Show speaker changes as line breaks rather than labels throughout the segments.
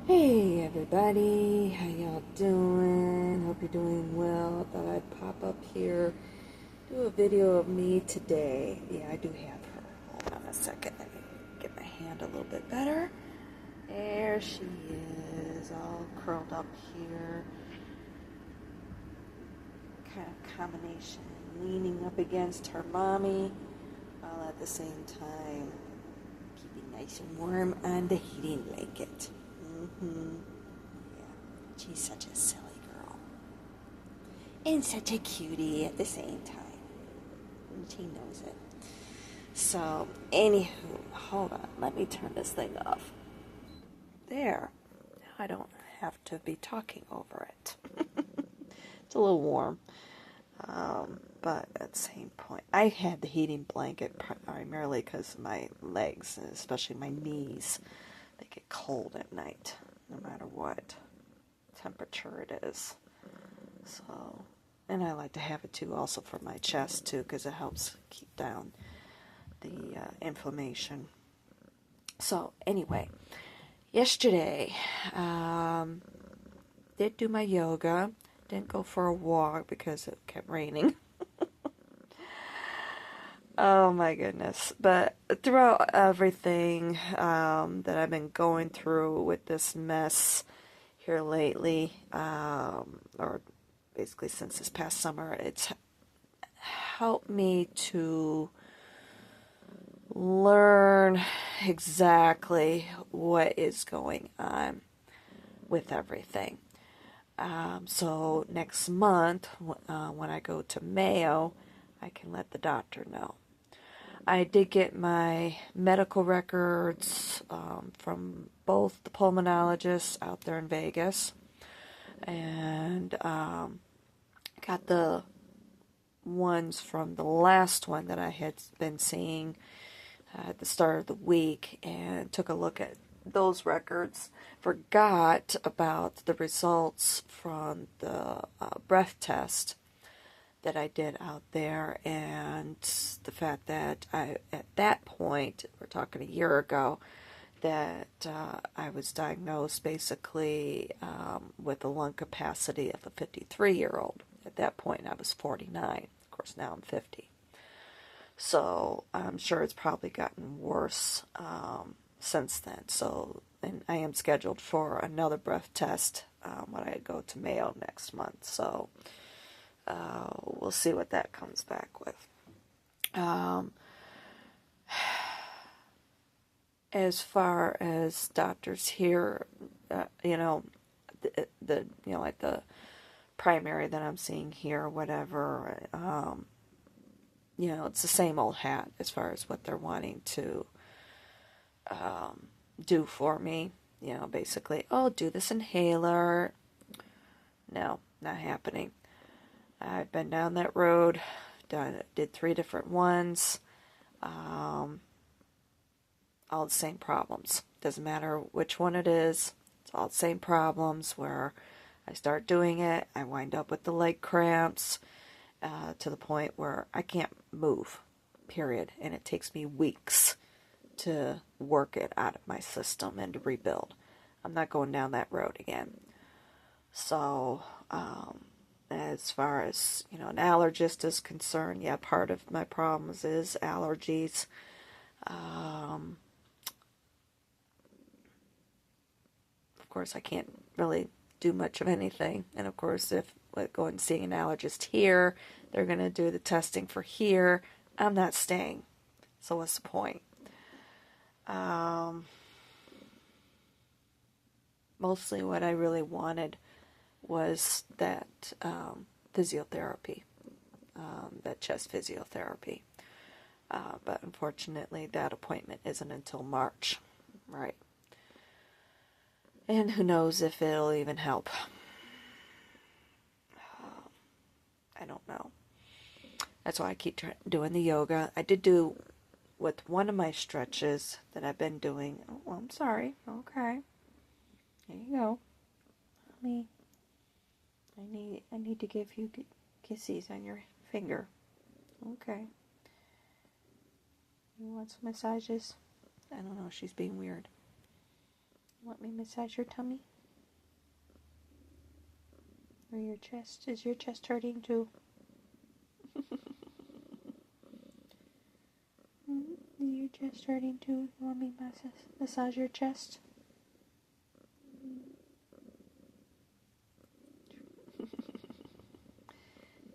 Hey everybody, how y'all doing? Hope you're doing well. Thought I'd pop up here, do a video of me today. Yeah, I do have her. Hold on a second, let me get my hand a little bit better. There she is, all curled up here. Kind of combination, leaning up against her mommy, while at the same time keeping nice and warm on the heating blanket. Yeah, she's such a silly girl. And such a cutie at the same time. And she knows it. So, anywho, hold on. Let me turn this thing off. There. Now I don't have to be talking over it. It's a little warm. But at the same point, I had the heating blanket primarily because of my legs, and especially my knees. They get cold at night, no matter what temperature it is. So, and I like to have it too, also for my chest too, because it helps keep down the inflammation. So, anyway, yesterday, did do my yoga. Didn't go for a walk because it kept raining. Oh my goodness. But throughout everything that I've been going through with this mess here lately, or basically since this past summer, it's helped me to learn exactly what is going on with everything. So next month, when I go to Mayo, I can let the doctor know. I did get my medical records from both the pulmonologists out there in Vegas, and got the ones from the last one that I had been seeing at the start of the week, and took a look at those records. Forgot about the results from the breath test that I did out there, and the fact that at that point, we're talking a year ago, that I was diagnosed basically with a lung capacity of a 53-year-old. At that point, I was 49. Of course, now I'm 50. So I'm sure it's probably gotten worse since then. So, and I am scheduled for another breath test when I go to Mayo next month. So we'll see what that comes back with. As far as doctors here, like the primary that I'm seeing here, or whatever, it's the same old hat as far as what they're wanting to do for me. Basically, oh, do this inhaler. No, not happening. I've been down that road, did 3 different ones, all the same problems. Doesn't matter which one it is, it's all the same problems where I start doing it, I wind up with the leg cramps to the point where I can't move, period, and it takes me weeks to work it out of my system and to rebuild. I'm not going down that road again. So, as far as, an allergist is concerned, yeah, part of my problems is allergies. Of course, I can't really do much of anything. And of course, if I go and see an allergist here, they're going to do the testing for here. I'm not staying. So what's the point? Mostly what I really wanted was that physiotherapy, that chest physiotherapy. But unfortunately, that appointment isn't until March, right? And who knows if it'll even help. I don't know. That's why I keep doing the yoga. I did do with one of my stretches that I've been doing. Oh, I'm sorry. Okay. There you go. I need to give you kisses on your finger. Okay. You want some massages? I don't know. She's being weird. Let me me massage your tummy? Or your chest? Is your chest hurting too? Is your chest hurting too? You want me to massage your chest?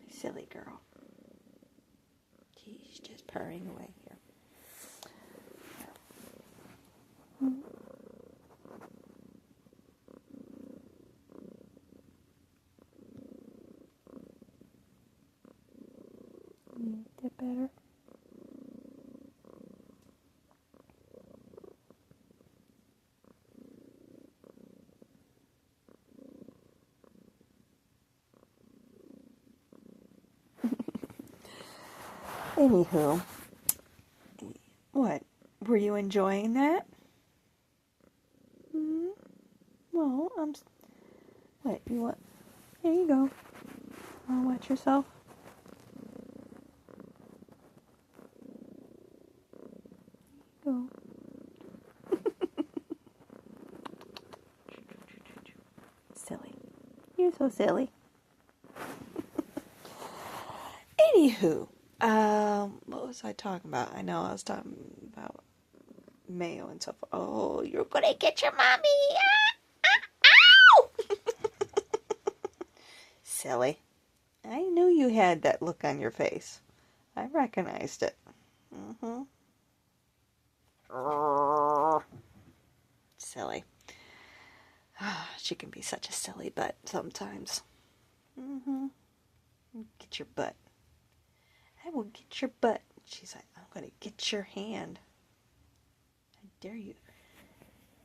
Silly girl. She's just purring away here. Is that better? Anywho, what? Were you enjoying that? Well, what, you want? Here you go. Want to watch yourself? Go. Silly. You're so silly. Anywho, what was I talking about? I know I was talking about Mayo and stuff. Oh, you're gonna get your mommy! Ow! Silly. I knew you had that look on your face. I recognized it. Silly. She can be such a silly butt sometimes. Get your butt. I will get your butt. She's like, I'm going to get your hand. How dare you?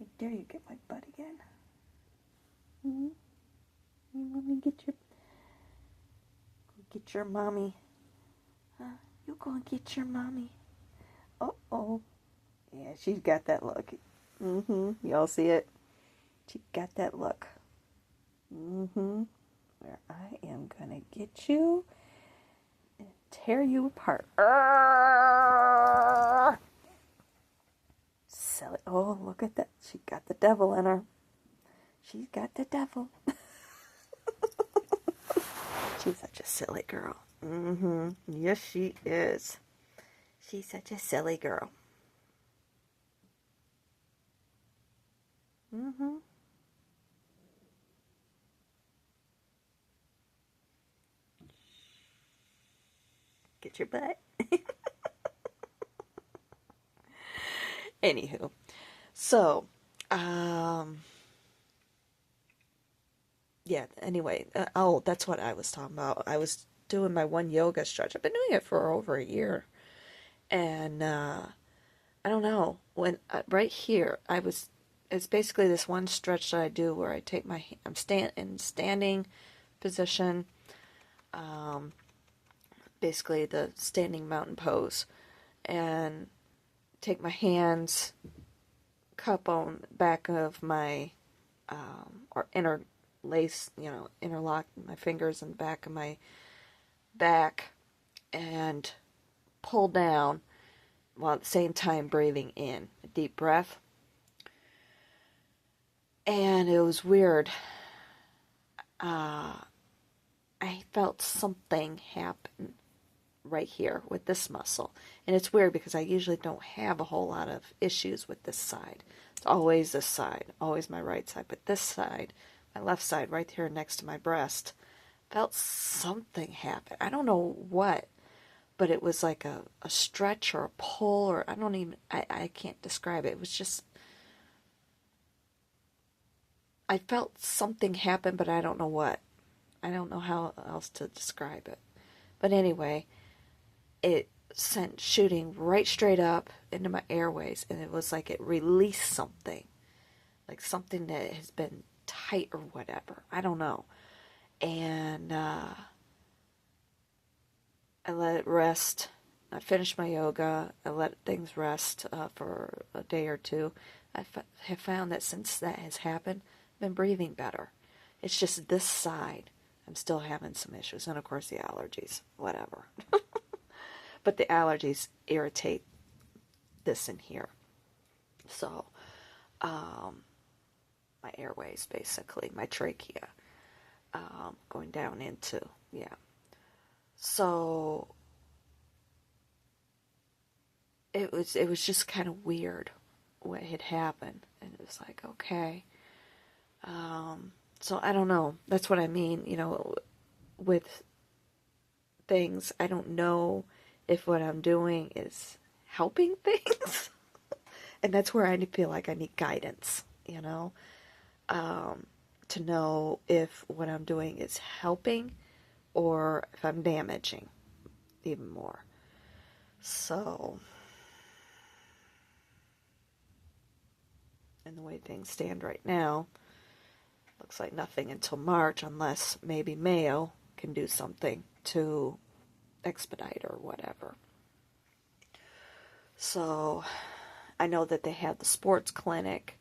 How dare you get my butt again? You want me to get your mommy? You go and get your mommy. Uh-oh. Yeah, she's got that look. Y'all see it? She got that look. Where I am going to get you and tear you apart. Silly. Oh, look at that. She got the devil in her. She's got the devil. She's such a silly girl. Yes, she is. She's such a silly girl. Get your butt. Anywho, so, yeah, anyway, that's what I was talking about. I was doing my one yoga stretch. I've been doing it for over a year. And, I don't know, when, right here, it's basically this one stretch that I do where I take I'm in standing position, basically the standing mountain pose, and take my hands, cup on back of my, or interlace, interlock my fingers in the back of my back, and pull down while at the same time breathing in. A deep breath. And it was weird. I felt something happen right here with this muscle. And it's weird because I usually don't have a whole lot of issues with this side. It's always this side, always my right side. But this side, my left side, right here next to my breast, felt something happen. I don't know what, but it was like a stretch or a pull, or I can't describe it. It was just, I felt something happen, but I don't know what. I don't know how else to describe it. But anyway, it sent shooting right straight up into my airways, and it was like it released something. Like something that has been tight or whatever. I don't know. And I let it rest. I finished my yoga. I let things rest for a day or two. I have found that since that has happened, I've been breathing better. It's just this side. I'm still having some issues. And, of course, the allergies. Whatever. But the allergies irritate this in here. So, my airways, basically, my trachea, going down into, yeah. So it was just kind of weird what had happened, and it was like, okay. So I don't know. That's what I mean, with things. I don't know if what I'm doing is helping things. And that's where I feel like I need guidance, to know if what I'm doing is helping or if I'm damaging even more. So, and the way things stand right now, looks like nothing until March unless maybe Mayo can do something to expedite or whatever. So, I know that they have the sports clinic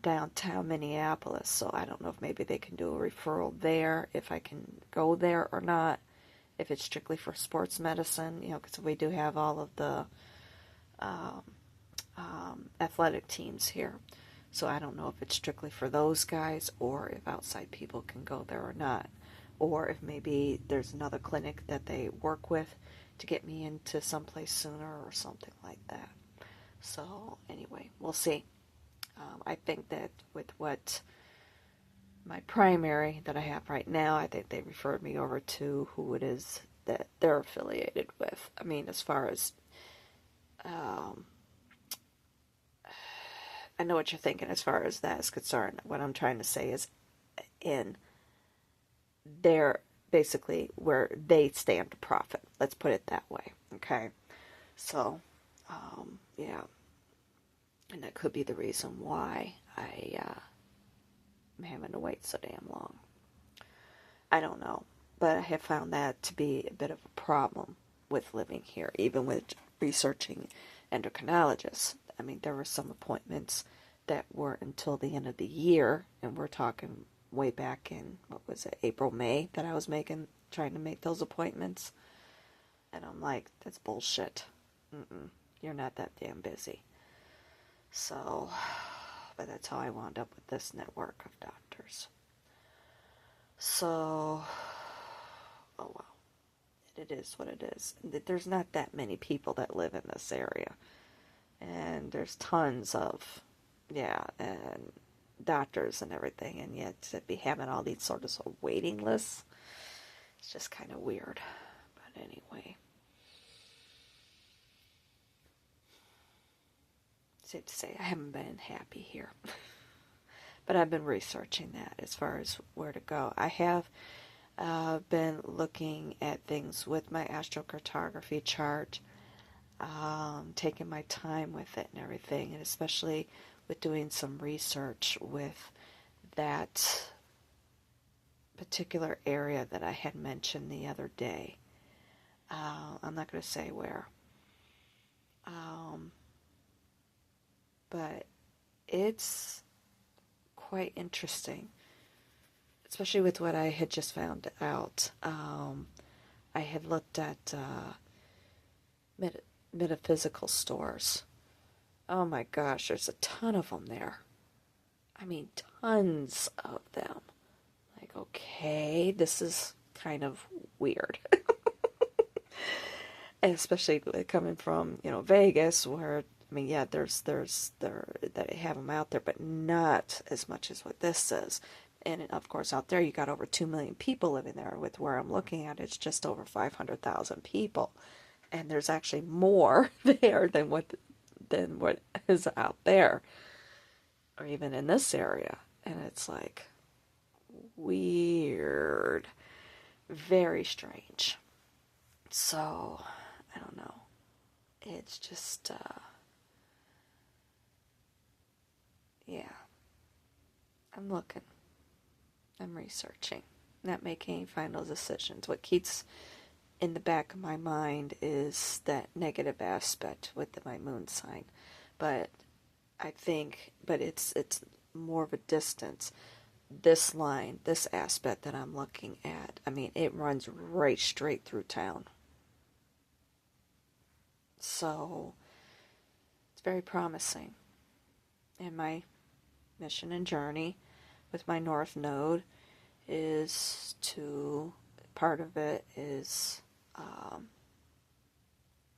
downtown Minneapolis, so I don't know if maybe they can do a referral there, if I can go there or not, if it's strictly for sports medicine, because we do have all of the athletic teams here. So I don't know if it's strictly for those guys or if outside people can go there or not. Or if maybe there's another clinic that they work with to get me into someplace sooner or something like that. So anyway, we'll see. I think that with what my primary that I have right now, I think they referred me over to who it is that they're affiliated with. I mean, as far as, I know what you're thinking as far as that is concerned. What I'm trying to say is in their, basically where they stand to profit. Let's put it that way. Okay. So, yeah. And that could be the reason why I'm having to wait so damn long. I don't know. But I have found that to be a bit of a problem with living here, even with researching endocrinologists. I mean, there were some appointments that were until the end of the year, and we're talking way back in, what was it, April, May, that I was trying to make those appointments. And I'm like, that's bullshit. You're not that damn busy. So, but that's how I wound up with this network of doctors. So, oh well, it is what it is. There's not that many people that live in this area. And there's tons of, yeah, and doctors and everything. And yet to be having all these sort of waiting lists, it's just kind of weird. But anyway. Safe to say, I haven't been happy here. But I've been researching that as far as where to go. I have been looking at things with my astrocartography chart, taking my time with it and everything, and especially with doing some research with that particular area that I had mentioned the other day. I'm not going to say where. But it's quite interesting, especially with what I had just found out. I had looked at metaphysical stores. Oh my gosh, there's a ton of them there. I mean, tons of them. Like, okay, this is kind of weird. And especially coming from, Vegas, where, I mean, yeah, there they have them out there, but not as much as what this is. And of course, out there, you got over 2 million people living there. With where I'm looking at, it's just over 500,000 people, and there's actually more there than what is out there, or even in this area. And it's like weird, very strange. So I don't know. It's just yeah. I'm looking. I'm researching. Not making any final decisions. What keeps in the back of my mind is that negative aspect with my moon sign. But I think, it's more of a distance. This line, this aspect that I'm looking at, I mean, it runs right straight through town. So, it's very promising. And my mission and journey with my North Node is to, part of it is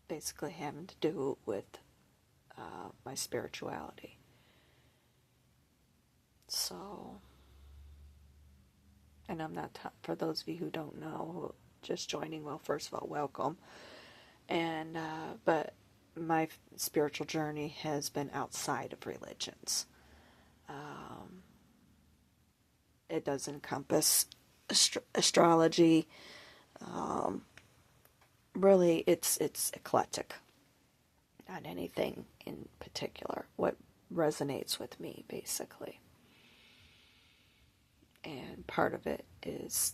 basically having to do with my spirituality. So, and I'm not, for those of you who don't know, just joining, well, first of all, welcome. And, but my spiritual journey has been outside of religions. It does encompass astrology. Really, it's eclectic. Not anything in particular. What resonates with me, basically. And part of it is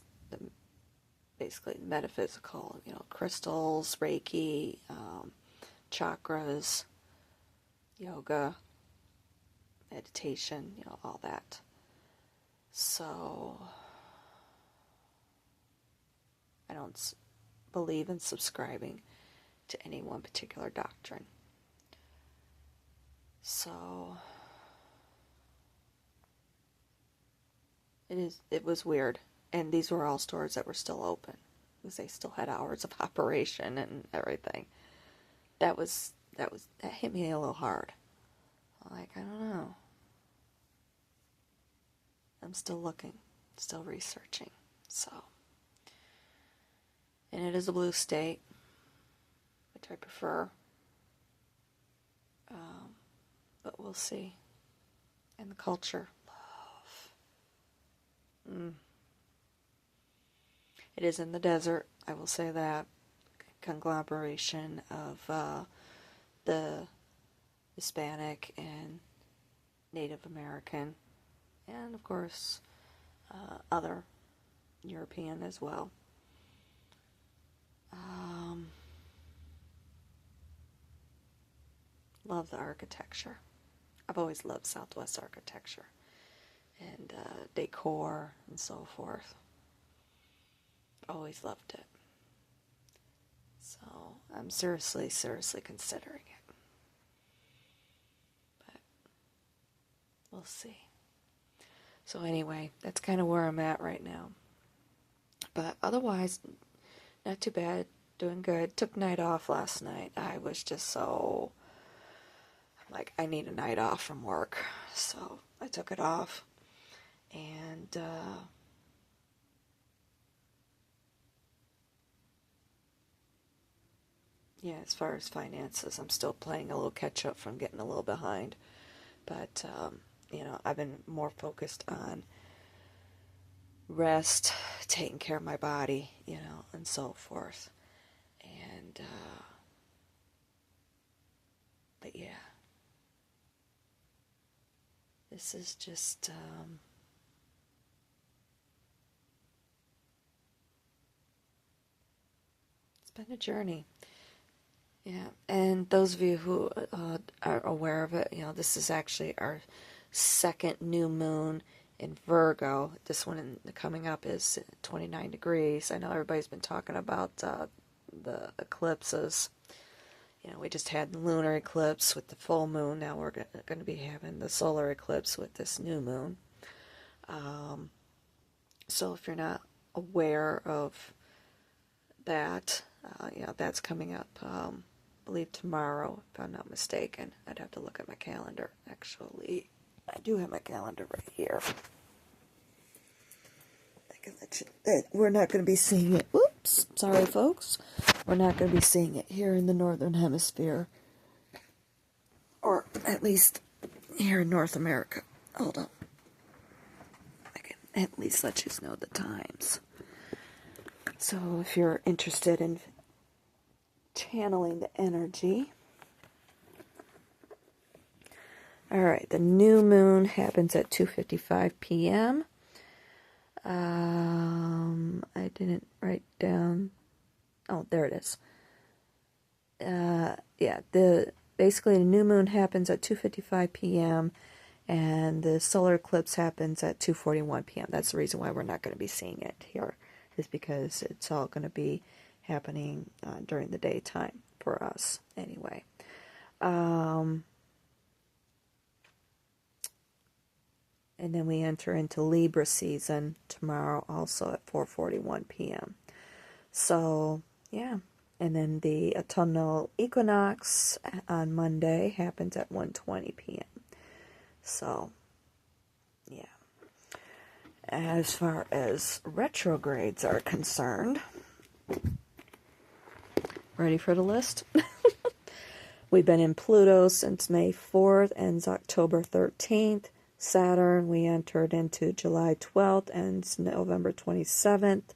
basically metaphysical, crystals, Reiki, chakras, yoga, meditation, all that. So, I don't believe in subscribing to any one particular doctrine. So, it was weird. And these were all stores that were still open, because they still had hours of operation and everything. That hit me a little hard. Like, I don't know. I'm still looking, still researching, so. And it is a blue state, which I prefer. But we'll see. And the culture. Love. It is in the desert, I will say that. Conglomeration of the Hispanic and Native American, and of course other European as well. Love the architecture. I've always loved Southwest architecture and decor and so forth. Always loved it. So I'm seriously considering it. But we'll see. So anyway, that's kind of where I'm at right now. But otherwise, not too bad. Doing good. Took night off last night. I was just so... like, I need a night off from work. So I took it off. And... yeah, as far as finances, I'm still playing a little catch up from getting a little behind. But, I've been more focused on rest, taking care of my body, and so forth. And, but yeah. This is just, it's been a journey. Yeah, and those of you who are aware of it, this is actually our second new moon in Virgo. This one coming up is 29 degrees. I know everybody's been talking about the eclipses. We just had the lunar eclipse with the full moon. Now we're going to be having the solar eclipse with this new moon. So if you're not aware of that, that's coming up. I believe tomorrow, if I'm not mistaken. I'd have to look at my calendar. Actually, I do have my calendar right here. I can let you, we're not going to be seeing it. Whoops, sorry folks. We're not going to be seeing it here in the Northern Hemisphere. Or at least here in North America. Hold on. I can at least let you know the times. So if you're interested in channeling the energy. Alright, the new moon happens at 2:55 p.m. I didn't write down. Oh, there it is. Basically the new moon happens at 2:55 p.m. and the solar eclipse happens at 2:41 p.m. That's the reason why we're not going to be seeing it here, is because it's all going to be happening during the daytime for us anyway. And then we enter into Libra season tomorrow also at 4:41 p.m. So, yeah. And then the autumnal equinox on Monday happens at 1:20 p.m. So, yeah. As far as retrogrades are concerned, ready for the list? We've been in Pluto since May 4th, ends October 13th. Saturn, we entered into July 12th, ends November 27th.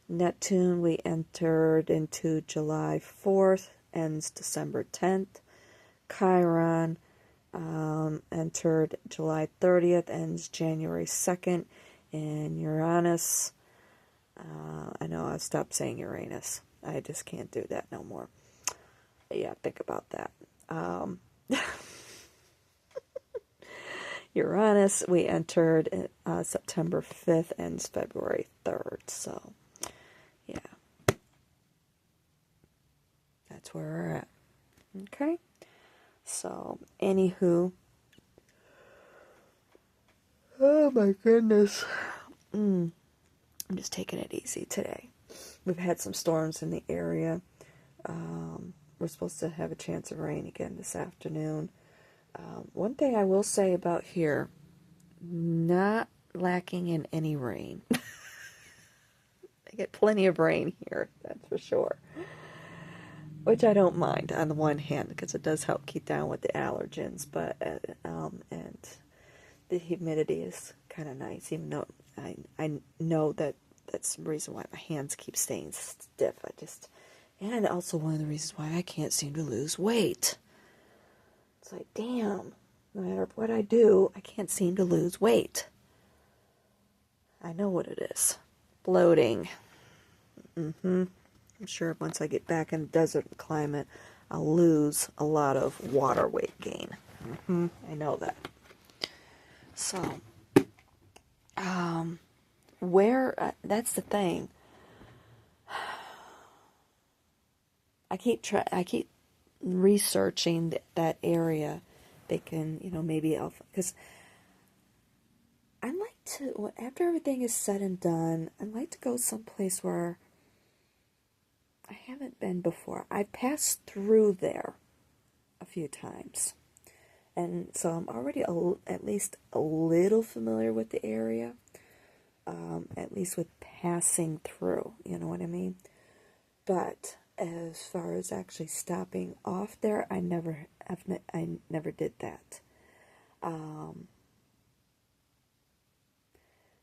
Neptune, we entered into July 4th, ends December 10th. Chiron, entered July 30th, ends January 2nd. And Uranus, I know I stopped saying Uranus. I just can't do that no more. Yeah, think about that. Uranus, we entered September 5th, ends February 3rd. So, yeah. That's where we're at. Okay? So, anywho. Oh my goodness. I'm just taking it easy today. We've had some storms in the area. We're supposed to have a chance of rain again this afternoon. One thing I will say about here, not lacking in any rain. I get plenty of rain here, that's for sure. Which I don't mind on the one hand, because it does help keep down with the allergens, but and the humidity is kind of nice, even though I know that that's the reason why my hands keep staying stiff. And also one of the reasons why I can't seem to lose weight. It's like, damn, no matter what I do, I can't seem to lose weight. I know what it is. Bloating. I'm sure once I get back in the desert climate, I'll lose a lot of water weight gain. I know that. So, that's the thing. I keep researching that area. They can, maybe because I'd like to, after everything is said and done, I'd like to go someplace where I haven't been before. I've passed through there a few times. And so I'm already at least a little familiar with the area, at least with passing through, you know what I mean? But as far as actually stopping off there, I never did that.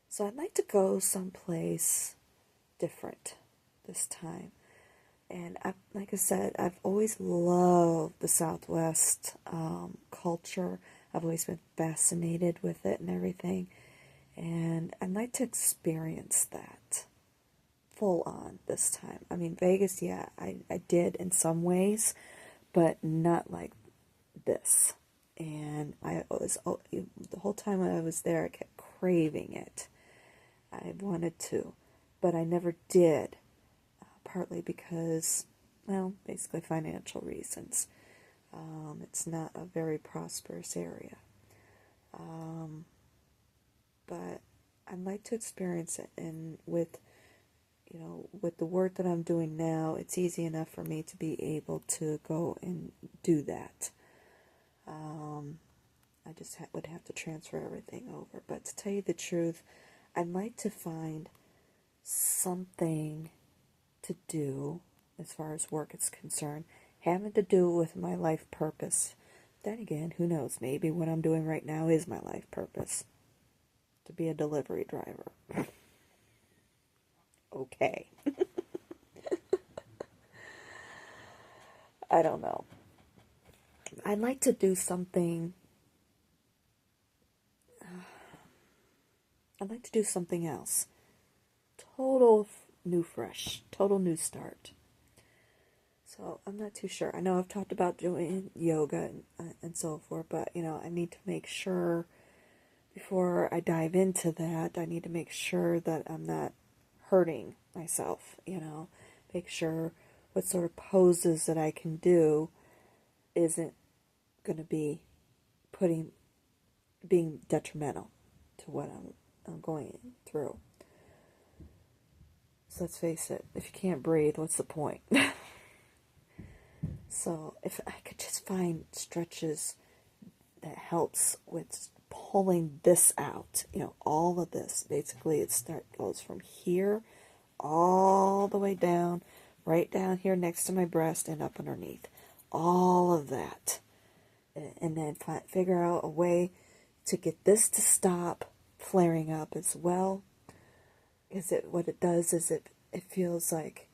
So I'd like to go someplace different this time. And like I said, I've always loved the Southwest culture. I've always been fascinated with it and everything. And I'd like to experience that full on this time. I mean, Vegas, yeah, I did in some ways, but not like this. And the whole time I was there, I kept craving it. I wanted to, but I never did. Partly because, well, basically financial reasons. It's not a very prosperous area. But I'd like to experience it, and with the work that I'm doing now, it's easy enough for me to be able to go and do that. I just would have to transfer everything over. But to tell you the truth, I'd like to find something to do as far as work is concerned, having to do with my life purpose. Then again, who knows, maybe what I'm doing right now is my life purpose, to be a delivery driver. Okay. I don't know. I'd like to do something else. Total new start. So I'm not too sure. I know I've talked about doing yoga and so forth, but I need to make sure before I dive into that, I need to make sure that I'm not hurting myself, make sure what sort of poses that I can do isn't going to be being detrimental to to what I'm going through. So let's face it, if you can't breathe, what's the point? So if I could just find stretches that helps with pulling this out, all of this. Basically, goes from here all the way down, right down here next to my breast and up underneath. All of that. And then figure out a way to get this to stop flaring up as well. What it does is it feels like,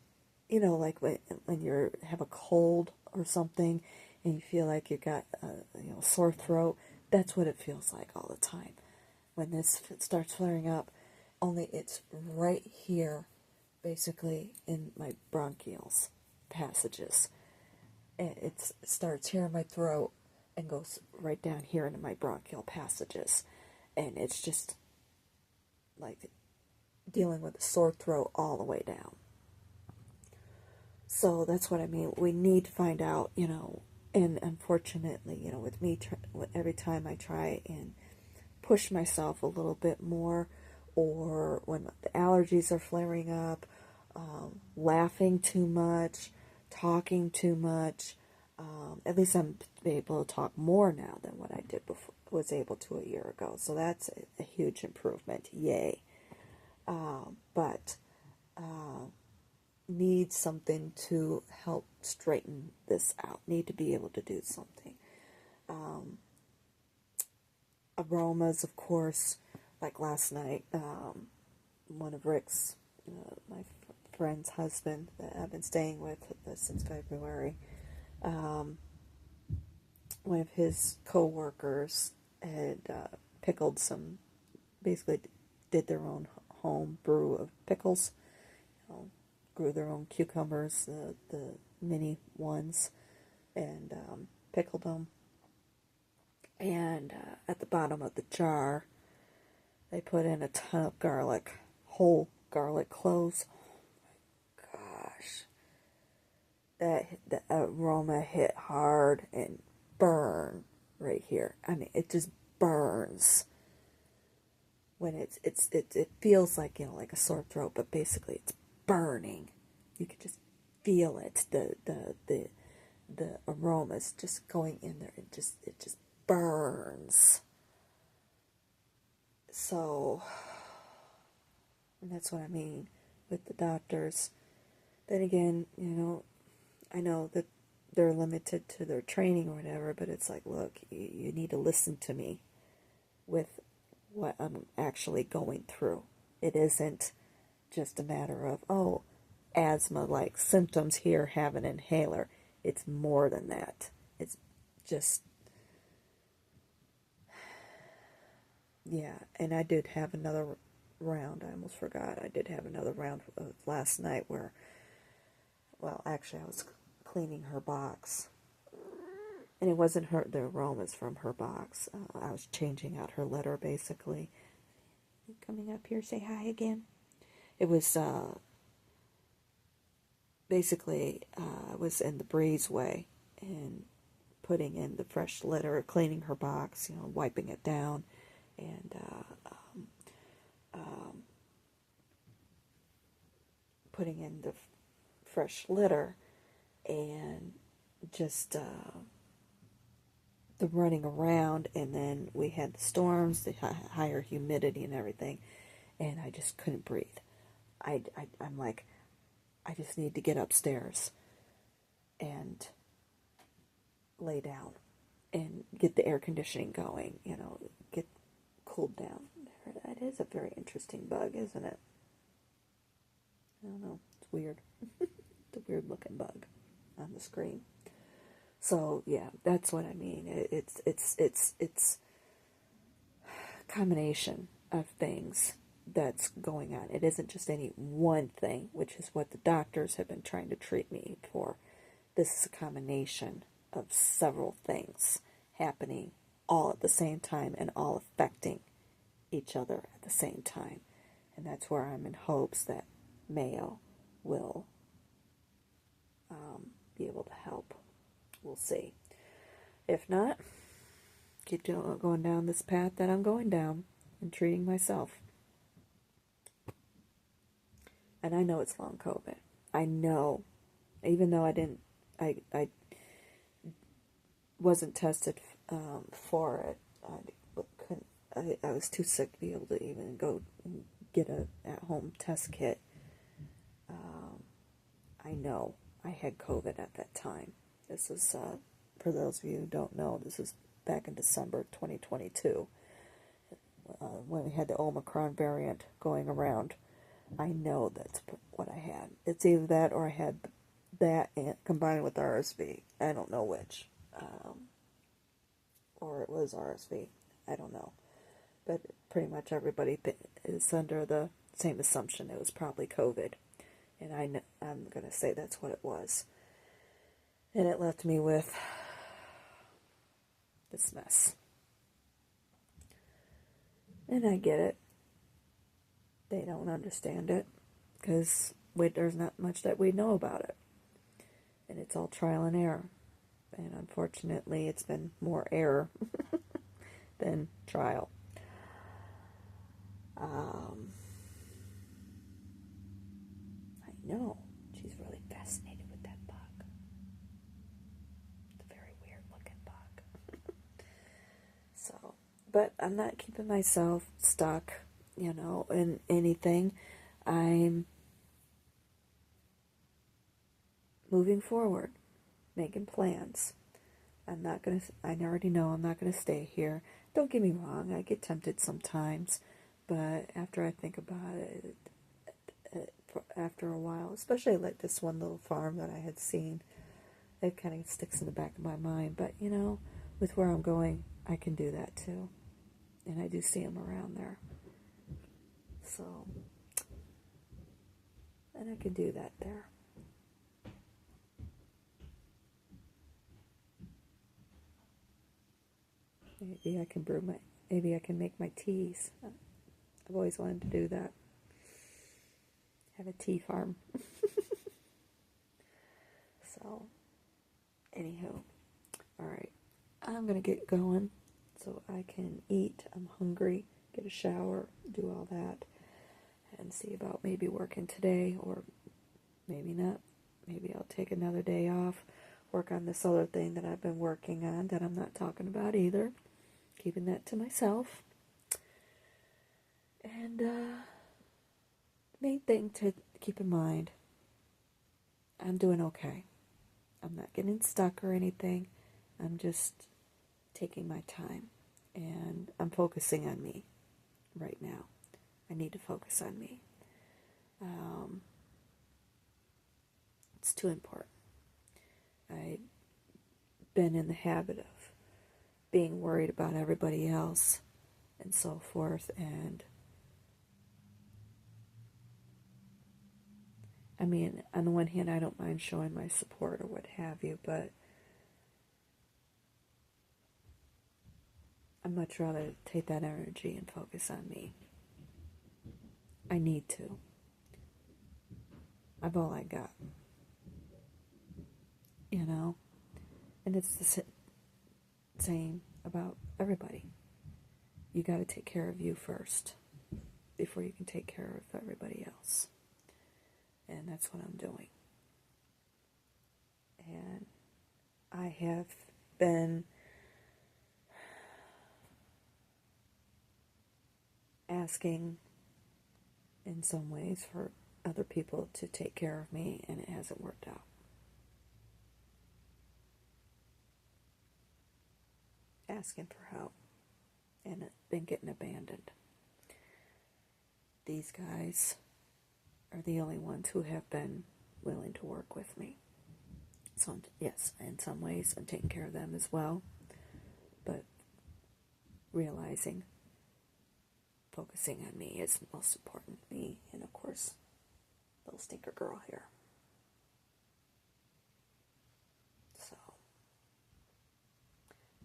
like when you have a cold or something and you feel like you got a sore throat. That's what it feels like all the time. When this starts flaring up, only it's right here, basically in my bronchioles passages. And it starts here in my throat and goes right down here into my bronchial passages. And it's just like dealing with a sore throat all the way down. So that's what I mean. We need to find out, and unfortunately, with me, every time I try and push myself a little bit more, or when the allergies are flaring up, laughing too much, talking too much, at least I'm able to talk more now than what I did before, was able to a year ago. So that's a huge improvement. Yay. But need something to help straighten this out. Need to be able to do something. Aromas, of course, like last night, one of Rick's, my friend's husband that I've been staying with since February, one of his co-workers had pickled some, basically did their own home brew of pickles, grew their own cucumbers, the mini ones, and pickled them. And at the bottom of the jar, they put in a ton of garlic, whole garlic cloves. Oh my gosh. The aroma hit hard and burn right here. I mean, it just burns. When it feels like, like a sore throat, but basically it's burning. You can just feel it. The aromas just going in there. It just burns. So, and that's what I mean with the doctors. Then again, I know that they're limited to their training or whatever, but it's like, look, you need to listen to me with what I'm actually going through. It isn't just a matter of, asthma-like symptoms here, have an inhaler. It's more than that. It's just, yeah, and I did have another round. I almost forgot. I did have another round of last night where, well, actually I was cleaning her box. And it wasn't the aromas from her box. I was changing out her litter, basically. Coming up here, say hi again. It was, basically, I was in the breezeway and putting in the fresh litter, cleaning her box, wiping it down, and putting in the fresh litter, and just the running around, and then we had the storms, the higher humidity and everything, and I just couldn't breathe. I'm like, I just need to get upstairs and lay down and get the air conditioning going, get cooled down. That is a very interesting bug, isn't it? I don't know. It's weird. It's a weird looking bug on the screen. So yeah, that's what I mean. It's a combination of things that's going on. It isn't just any one thing, which is what the doctors have been trying to treat me for. This is a combination of several things happening all at the same time and all affecting each other at the same time. And that's where I'm in hopes that Mayo will be able to help. We'll see. If not, keep going down this path that I'm going down. and treating myself. And I know it's long COVID. I know, even though I wasn't tested for it. I was too sick to be able to even go and get a at-home test kit. I know I had COVID at that time. This is, for those of you who don't know, this is back in December 2022, when we had the Omicron variant going around. I know that's what I had. It's either that or I had that and combined with RSV. I don't know which. Or it was RSV. I don't know. But pretty much everybody is under the same assumption it was probably COVID. And I'm going to say that's what it was. And it left me with this mess. And I get it. They don't understand it because there's not much that we know about it. And it's all trial and error. And unfortunately, it's been more error than trial. I know. She's really fascinated with that bug. It's a very weird looking bug. So, but I'm not keeping myself stuck, in anything. I'm moving forward, making plans. I already know I'm not going to stay here. Don't get me wrong, I get tempted sometimes, but after I think about it, after a while, especially like this one little farm that I had seen, it kind of sticks in the back of my mind. But, with where I'm going, I can do that too. And I do see them around there. So, and I can do that there. Maybe I can make my teas. I've always wanted to do that. Have a tea farm. So, anywho, alright, I'm going to get going so I can eat. I'm hungry, get a shower, do all that, and see about maybe working today, or maybe not. Maybe I'll take another day off, work on this other thing that I've been working on that I'm not talking about either, keeping that to myself. And main thing to keep in mind, I'm doing okay. I'm not getting stuck or anything. I'm just taking my time, and I'm focusing on me right now. I need to focus on me. It's too important. I've been in the habit of being worried about everybody else and so forth, and I mean, on the one hand, I don't mind showing my support or what have you, but I'd much rather take that energy and focus on me. I need to. I've all I got. And it's the same about everybody. You got to take care of you first before you can take care of everybody else. And that's what I'm doing. And I have been asking in some ways for other people to take care of me, and it hasn't worked out. Asking for help, and it's been getting abandoned. These guys are the only ones who have been willing to work with me. So, yes, in some ways, I'm taking care of them as well, but realizing, focusing on me is most important. Me, and of course, little stinker girl here. So,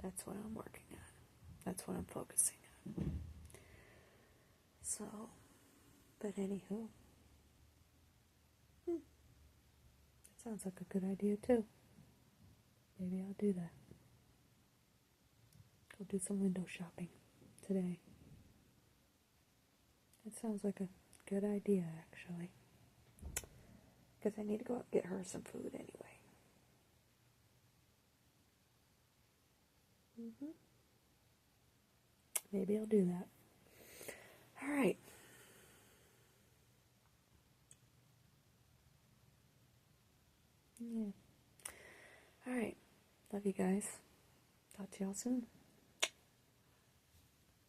that's what I'm working on. That's what I'm focusing on. So, but anywho, that sounds like a good idea too. Maybe I'll do that. Go do some window shopping today. sounds like a good idea, actually. Because I need to go out and get her some food anyway. Maybe I'll do that. All right. Yeah. All right. Love you guys. Talk to y'all soon.